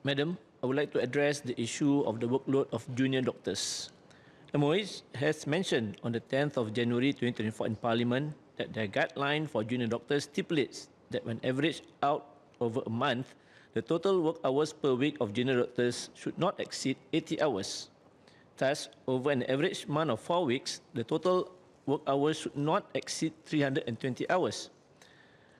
Madam, I would like to address the issue of the workload of junior doctors. MOH has mentioned on the 10th of January 2024 in Parliament that their guideline for junior doctors stipulates that when averaged out over a month, the total work hours per week of junior doctors should not exceed 80 hours. Thus, over an average month of 4 weeks, the total work hours should not exceed 320 hours.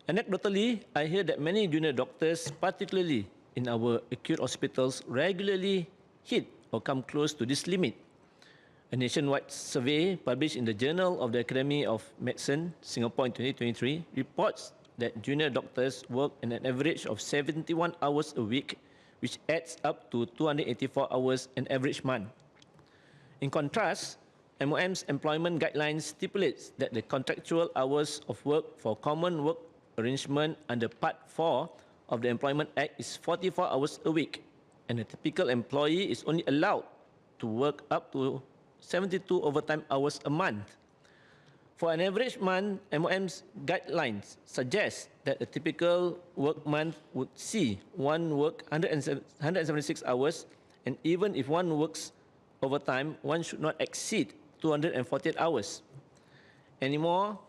Anecdotally, I hear that many junior doctors, particularly in our acute hospitals, regularly hit or come close to this limit. A nationwide survey published in the Journal of the Academy of Medicine, Singapore in 2023, reports that junior doctors work an average of 71 hours a week, which adds up to 284 hours an average month. In contrast, MOM's employment guidelines stipulates that the contractual hours of work for common work arrangement under Part 4 of the Employment Act is 44 hours a week, and a typical employee is only allowed to work up to 72 overtime hours a month. For an average month, MOM's guidelines suggest that a typical work month would see one work 176 hours, and even if one works overtime, one should not exceed 248 hours. Any more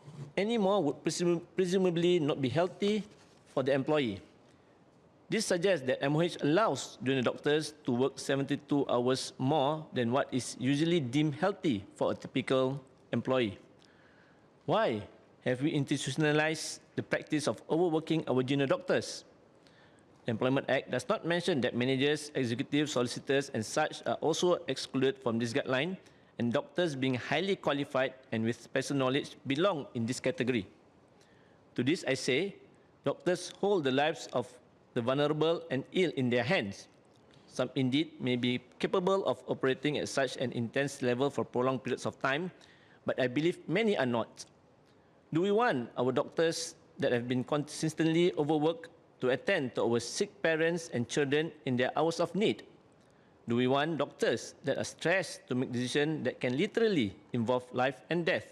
would presumably not be healthy for the employee. This suggests that MOH allows junior doctors to work 72 hours more than what is usually deemed healthy for a typical employee. Why have we institutionalized the practice of overworking our junior doctors? The Employment Act does not mention that managers, executives, solicitors, and such are also excluded from this guideline, and doctors being highly qualified and with special knowledge belong in this category. To this I say, doctors hold the lives of the vulnerable and ill in their hands. Some indeed may be capable of operating at such an intense level for prolonged periods of time, but I believe many are not. Do we want our doctors that have been consistently overworked to attend to our sick parents and children in their hours of need? Do we want doctors that are stressed to make decisions that can literally involve life and death?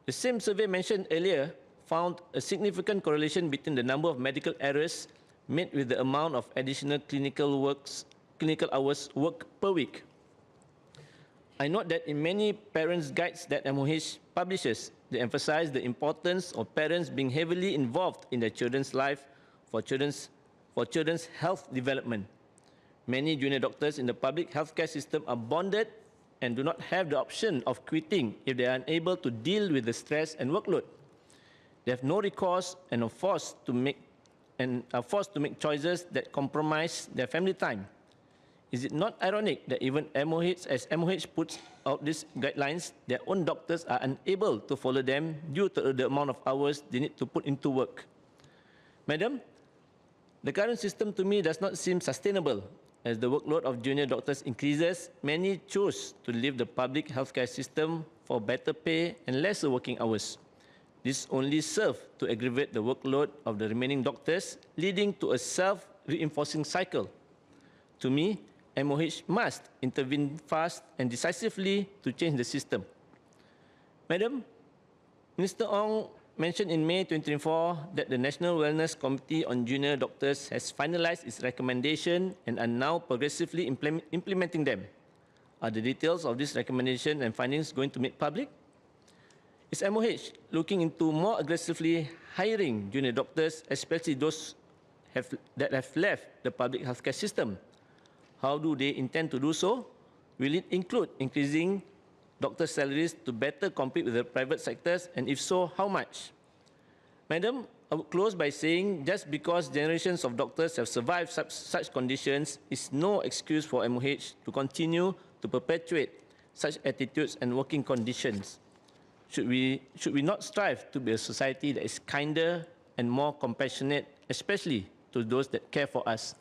The same survey mentioned earlier found a significant correlation between the number of medical errors made with the amount of additional clinical hours worked per week. I note that in many parents' guides that MOH publishes, they emphasize the importance of parents being heavily involved in their children's life for children's health development. Many junior doctors in the public healthcare system are bonded and do not have the option of quitting if they are unable to deal with the stress and workload. They have no recourse and are forced to make choices that compromise their family time. Is it not ironic that even as MOH puts out these guidelines, their own doctors are unable to follow them due to the amount of hours they need to put into work? Madam, the current system to me does not seem sustainable. As the workload of junior doctors increases, many choose to leave the public healthcare system for better pay and lesser working hours. This only serves to aggravate the workload of the remaining doctors, leading to a self-reinforcing cycle. To me, MOH must intervene fast and decisively to change the system. Madam, Minister Ong mentioned in May 2024 that the National Wellness Committee on Junior Doctors has finalized its recommendation and are now progressively implementing them. Are the details of this recommendation and findings going to be public? Is MOH looking into more aggressively hiring junior doctors, especially those that have left the public healthcare system? How do they intend to do so? Will it include increasing doctor salaries to better compete with the private sectors, and if so, how much? Madam, I would close by saying just because generations of doctors have survived such conditions is no excuse for MOH to continue to perpetuate such attitudes and working conditions. Should we not strive to be a society that is kinder and more compassionate, especially to those that care for us?